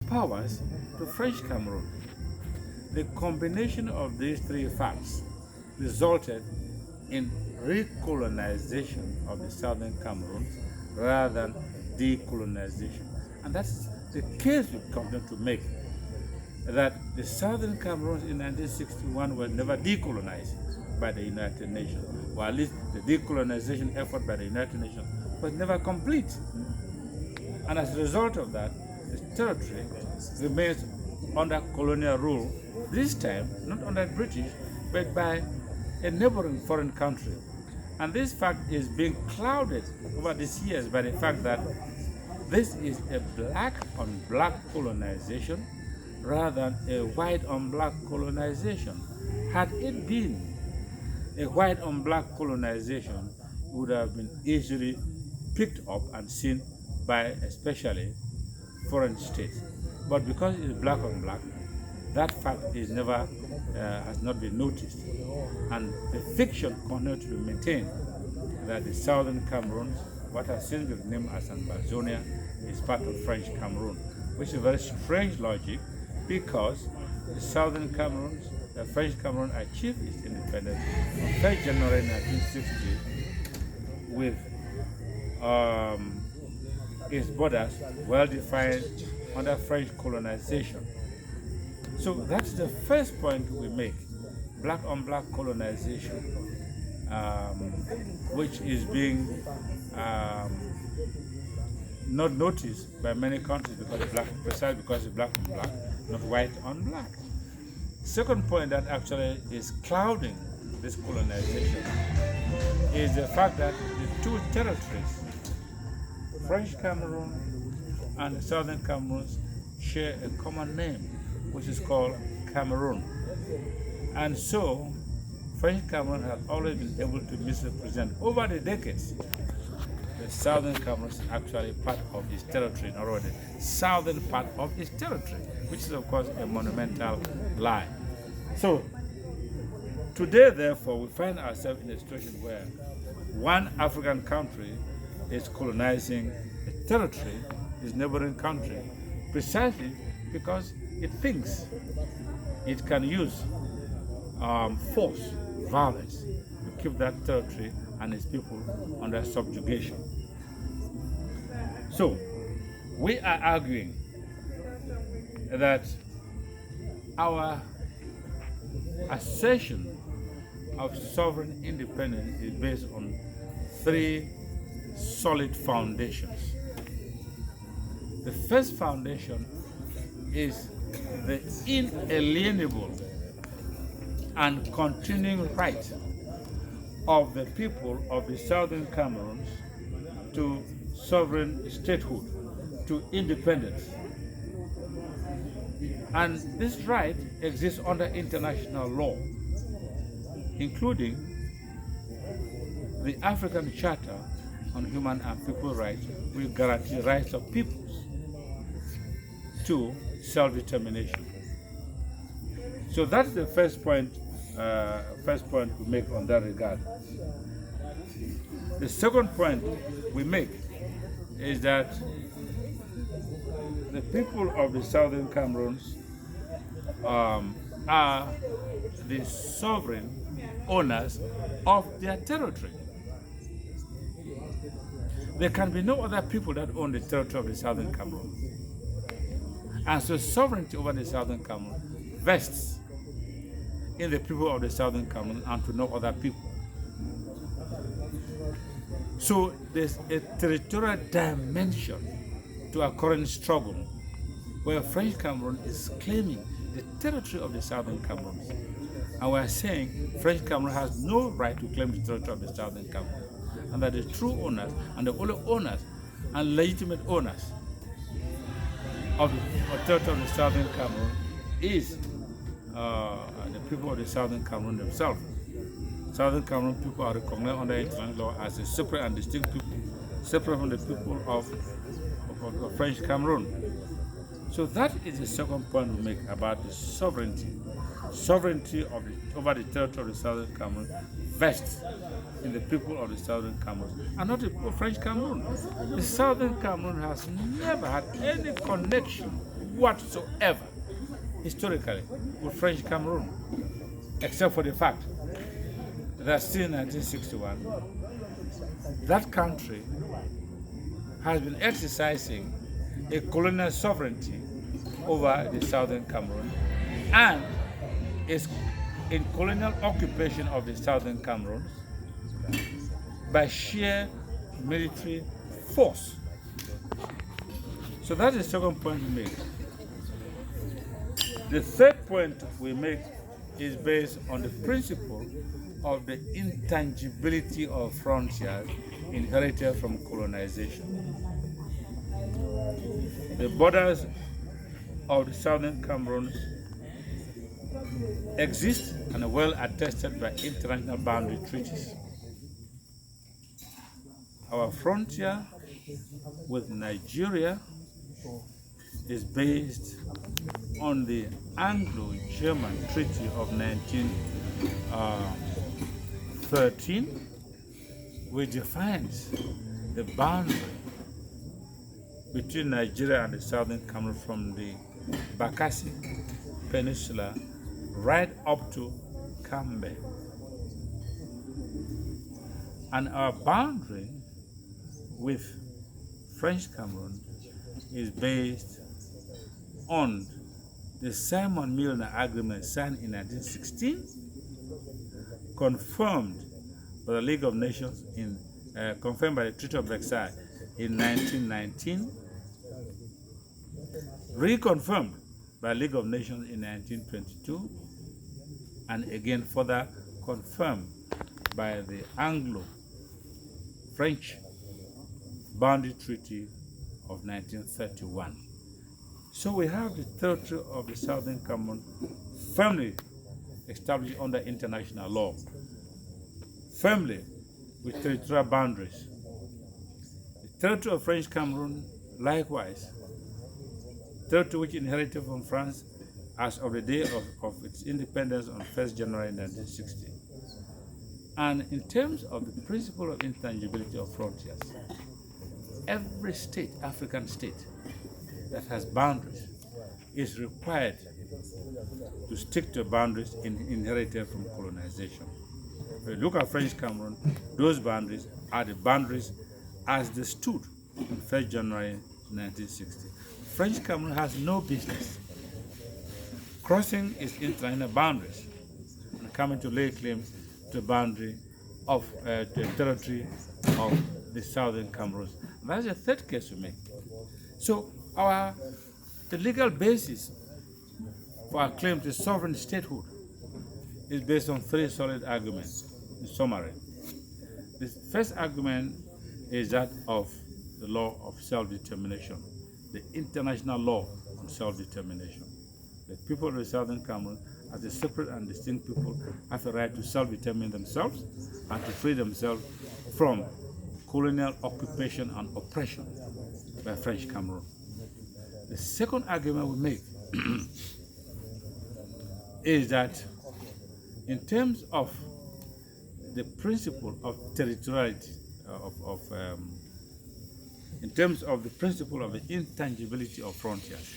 powers to French Cameroon. The combination of these three facts resulted in recolonization of the Southern Cameroons rather than decolonization. And that's the case we continue to make, that the Southern Cameroons in 1961 were never decolonized by the United Nations, or at least the decolonization effort by the United Nations was never complete. And as a result of that, the territory remains under colonial rule, this time not under British, but by a neighboring foreign country. And this fact is being clouded over these years by the fact that this is a black on black colonization rather than a white on black colonization. Had it been a white on black colonization, it would have been easily picked up and seen by especially foreign states. But because it's black on black, that fact is never has not been noticed, and the fiction continues to be maintained that the Southern Cameroons, what has since been named as Ambazonia, is part of French Cameroon, which is a very strange logic, because the Southern Cameroons, the French Cameroon achieved its independence on 1st January 1960 with its borders well defined under French colonization. So that's the first point we make, black on black colonization, which is being not noticed by many countries precisely because it's black on black, not white on black. Second point that actually is clouding this colonization is the fact that the two territories, French Cameroon and the Southern Cameroons, share a common name, which is called Cameroon. And so, French Cameroon has always been able to misrepresent over the decades the Southern Cameroon is actually part of its territory, in other words, the southern part of its territory, which is of course a monumental lie. So, today therefore we find ourselves in a situation where one African country is colonizing a territory, its neighboring country, precisely because it thinks it can use force, violence, to keep that territory and its people under subjugation. So, we are arguing that our assertion of sovereign independence is based on three solid foundations. The first foundation is the inalienable and continuing right of the people of the Southern Cameroons to sovereign statehood, to independence. And this right exists under international law, including the African Charter on Human and People Rights, will guarantee rights of peoples to self-determination. So that's the first point we make on that regard. The second point we make is that the people of the Southern Cameroons are the sovereign owners of their territory. There can be no other people that own the territory of the Southern Cameroon. And so sovereignty over the Southern Cameroon vests in the people of the Southern Cameroon and to no other people. So there's a territorial dimension to our current struggle where French Cameroon is claiming the territory of the Southern Cameroons. And we're saying French Cameroon has no right to claim the territory of the Southern Cameroon, and that the true owners and the only owners and legitimate owners of the territory of the Southern Cameroon is the people of the Southern Cameroon themselves. Southern Cameroon people are recognized under international law as a separate and distinct people, separate from the people of French Cameroon. So that is the second point we make about the sovereignty. Sovereignty over the territory of the Southern Cameroon vests in the people of the Southern Cameroon and not the people of French Cameroon. The Southern Cameroon has never had any connection whatsoever, historically, with French Cameroon, except for the fact that since 1961, that country has been exercising a colonial sovereignty over the Southern Cameroon and is in colonial occupation of the Southern Cameroon by sheer military force. So that's the second point we make. The third point we make is based on the principle of the intangibility of frontiers inherited from colonization. The borders of the Southern Cameroons exist and are well attested by international boundary treaties. Our frontier with Nigeria is based on the Anglo-German Treaty of 1913, which defines the boundary between Nigeria and the Southern Cameroon from the Bakassi Peninsula right up to Cambe. And our boundary with French Cameroon is based on the Simon-Milner Agreement signed in 1916, confirmed by the League of Nations confirmed by the Treaty of Versailles in 1919, reconfirmed by the League of Nations in 1922, and again further confirmed by the Anglo-French Boundary Treaty of 1931. So we have the territory of the Southern Cameroon firmly established under international law, firmly with territorial boundaries. The territory of French Cameroon, likewise, territory which inherited from France as of the day of its independence on 1st January 1960. And in terms of the principle of intangibility of frontiers, every state, African state, that has boundaries is required to stick to boundaries inherited from colonization. If you look at French Cameroon, those boundaries are the boundaries as they stood on 1st January 1960. French Cameroon has no business crossing its international boundaries and coming to lay claim to the boundary of the territory of the Southern Cameroons. That's the third case we make. So the legal basis for our claim to sovereign statehood is based on three solid arguments. In summary, the first argument is that of the law of self-determination, the international law on self-determination. The people of the Southern Cameroon, as a separate and distinct people, have a right to self-determine themselves and to free themselves from colonial occupation and oppression by French Cameroon. The second argument we make is that in terms of the principle of territoriality, in terms of the principle of the intangibility of frontiers,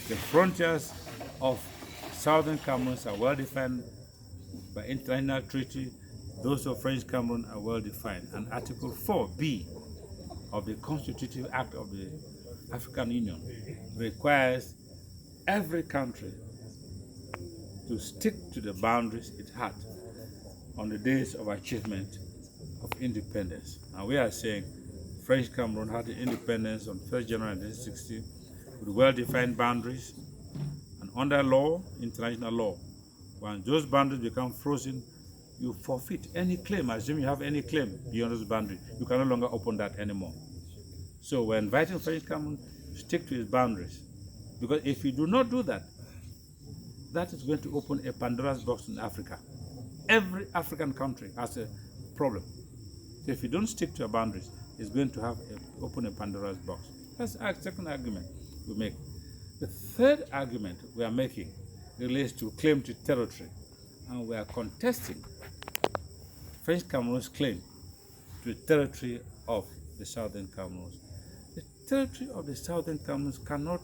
the frontiers of Southern Cameroon are well defined by international treaty. Those of French Cameroon are well defined. And Article 4B of the Constitutive Act of the African Union requires every country to stick to the boundaries it had on the days of achievement of independence. And we are saying French Cameroon had the independence on 1st January 1960 with well-defined boundaries, and under law, international law, when those boundaries become frozen, you forfeit any claim. Assume you have any claim beyond those boundaries, you can no longer open that anymore. So we're inviting French Cameroon to stick to its boundaries, because if you do not do that, that is going to open a Pandora's box in Africa. Every African country has a problem. So if you don't stick to your boundaries, it's going to open a Pandora's box. That's our second argument we make. The third argument we are making relates to claim to territory, and we are contesting French Cameroon's claim to the territory of the Southern Cameroons. The territory of the Southern Cameroons cannot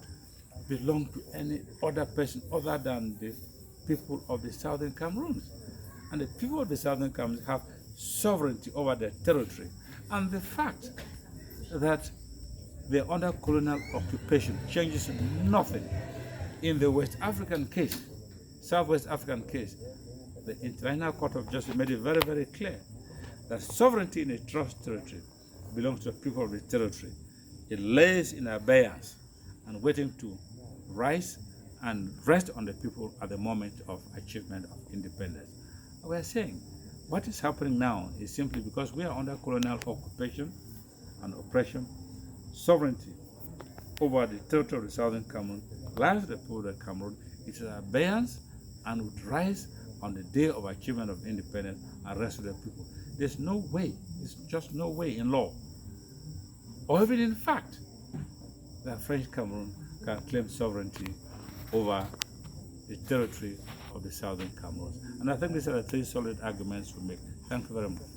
belong to any other person other than the people of the Southern Cameroons. And the people of the Southern Cameroons have sovereignty over their territory. And the fact that they're under colonial occupation changes nothing. In the West African case, Southwest African case, the International Court of Justice made it very, very clear that sovereignty in a trust territory belongs to the people of the territory. It lays in abeyance and waiting to rise and rest on the people at the moment of achievement of independence. We are saying what is happening now is simply because we are under colonial occupation and oppression. Sovereignty over the territory of the Southern Cameroon lies with the people of the Cameroon. It is abeyance and would rise on the day of achievement of independence and rest with the people. There's no way, there's just no way in law, or even in fact, that French Cameroon can claim sovereignty over the territory of the Southern Cameroons. And I think these are the three solid arguments we make. Thank you very much.